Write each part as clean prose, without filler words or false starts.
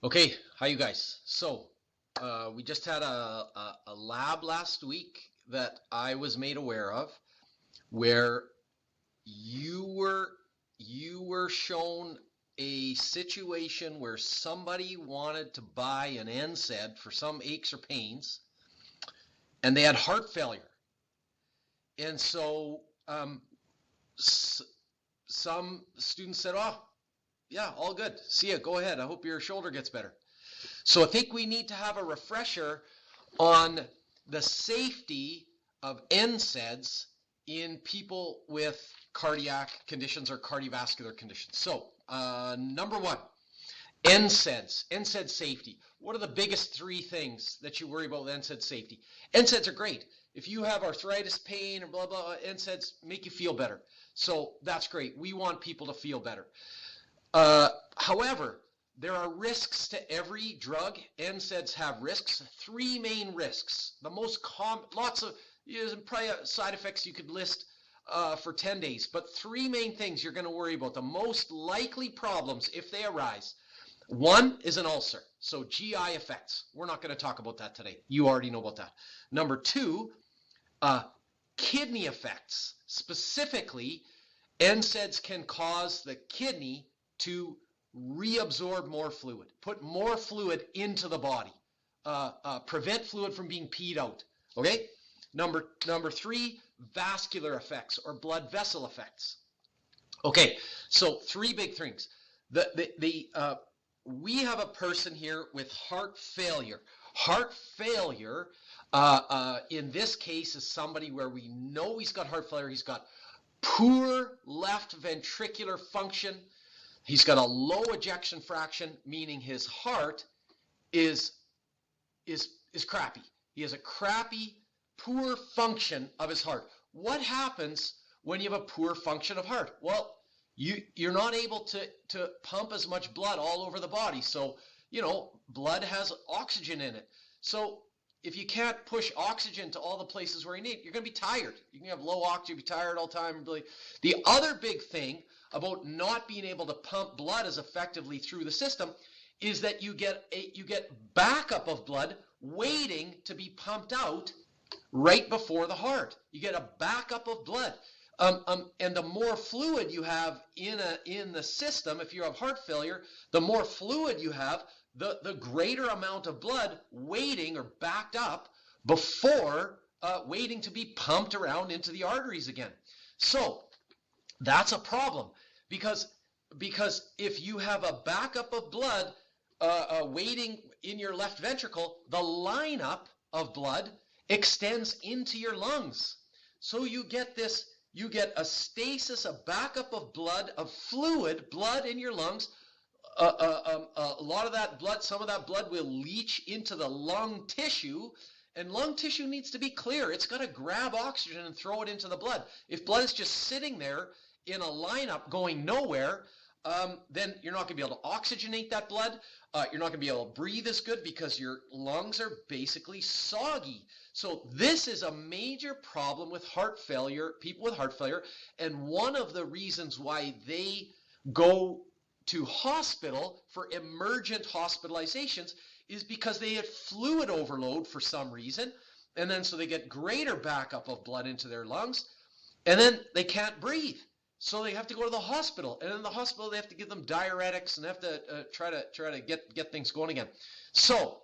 Okay, hi you guys. We just had a lab last week that I was made aware of where you were you were shown a situation where somebody wanted to buy an NSAID for some aches or pains and they had heart failure. And so s some students said, "Oh, yeah, all good. See ya. Go ahead. I hope your shoulder gets better." So I think we need to have a refresher on the safety of NSAIDs in people with cardiac conditions or cardiovascular conditions. So, number one, NSAID safety. What are the biggest three things that you worry about with NSAID safety? NSAIDs are great. If you have arthritis, pain, or blah, blah, NSAIDs make you feel better. So that's great. We want people to feel better. However, there are risks to every drug. NSAIDs have risks. Three main risks. The most common, lots of probably side effects you could list for 10 days, but three main things you're going to worry about. The most likely problems, if they arise. One is an ulcer, so GI effects. We're not going to talk about that today. You already know about that. Number two, kidney effects. Specifically, NSAIDs can cause the kidney to reabsorb more fluid, put more fluid into the body, prevent fluid from being peed out. Okay. Number three, vascular effects or blood vessel effects. Okay, so three big things. We have a person here with heart failure. Heart failure, in this case, is somebody where we know he's got heart failure. He's got poor left ventricular function. He's got a low ejection fraction, meaning his heart is crappy. He has a crappy, poor function of his heart. What happens when you have a poor function of heart? Well, you're not able to pump as much blood all over the body. So, blood has oxygen in it. So if you can't push oxygen to all the places where you need, you're going to be tired. You can have low oxygen, be tired all the time. The other big thing about not being able to pump blood as effectively through the system is that you get backup of blood waiting to be pumped out right before the heart. You get a backup of blood. And the more fluid you have in the system, if you have heart failure, the more fluid you have, the greater amount of blood waiting or backed up before waiting to be pumped around into the arteries again. So that's a problem because if you have a backup of blood waiting in your left ventricle, the lineup of blood extends into your lungs. So you get a stasis, a backup of blood, of fluid, blood in your lungs. A lot of that blood, some of that blood will leach into the lung tissue, and lung tissue needs to be clear. It's got to grab oxygen and throw it into the blood. If blood is just sitting there in a lineup going nowhere, then you're not going to be able to oxygenate that blood. You're not going to be able to breathe as good because your lungs are basically soggy. So this is a major problem with heart failure, people with heart failure, and one of the reasons why they go to hospital for emergent hospitalizations is because they had fluid overload for some reason, and then so they get greater backup of blood into their lungs, and then they can't breathe. So they have to go to the hospital, and in the hospital they have to give them diuretics and have to try to get things going again. So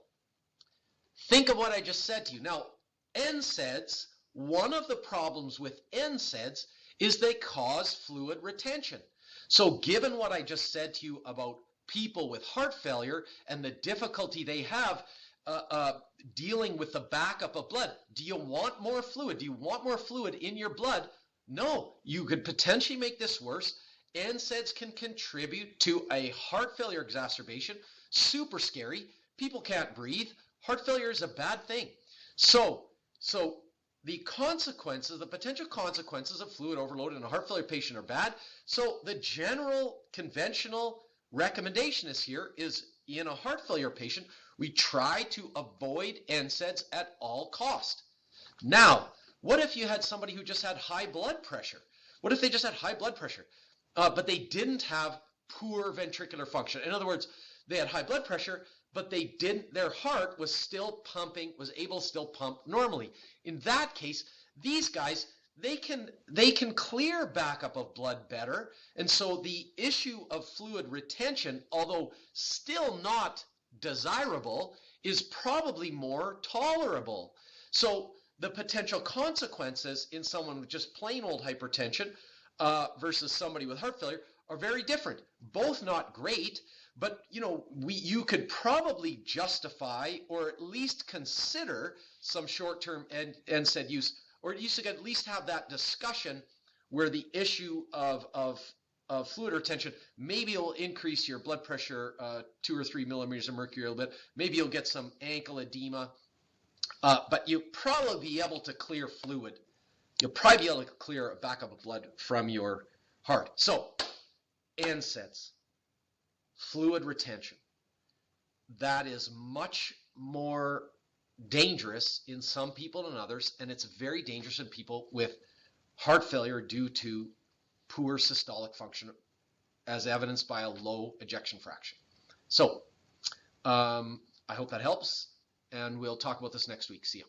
think of what I just said to you. Now, NSAIDs, one of the problems with NSAIDs is they cause fluid retention. So given what I just said to you about people with heart failure and the difficulty they have dealing with the backup of blood, do you want more fluid? Do you want more fluid in your blood? No, you could potentially make this worse. NSAIDs can contribute to a heart failure exacerbation. Super scary. People can't breathe. Heart failure is a bad thing. So the consequences, the potential consequences of fluid overload in a heart failure patient are bad. So the general conventional recommendation is in a heart failure patient, we try to avoid NSAIDs at all cost. Now, what if you had somebody who just had high blood pressure? What if they just had high blood pressure, but they didn't have poor ventricular function? In other words, They had high blood pressure, but they didn't, their heart was still pumping, was able to still pump normally. In that case, these guys, they can clear backup of blood better. And so the issue of fluid retention, although still not desirable, is probably more tolerable. So the potential consequences in someone with just plain old hypertension versus somebody with heart failure are very different. Both not great, but you could probably justify or at least consider some short-term NSAID use, or you should at least have that discussion where the issue of fluid retention, maybe it'll increase your blood pressure 2 or 3 millimeters of mercury a little bit. Maybe you'll get some ankle edema, but you'll probably be able to clear fluid. You'll probably be able to clear a backup of blood from your heart. So, NSAIDs, fluid retention, that is much more dangerous in some people than others, and it's very dangerous in people with heart failure due to poor systolic function, as evidenced by a low ejection fraction. So, I hope that helps, and we'll talk about this next week. See you.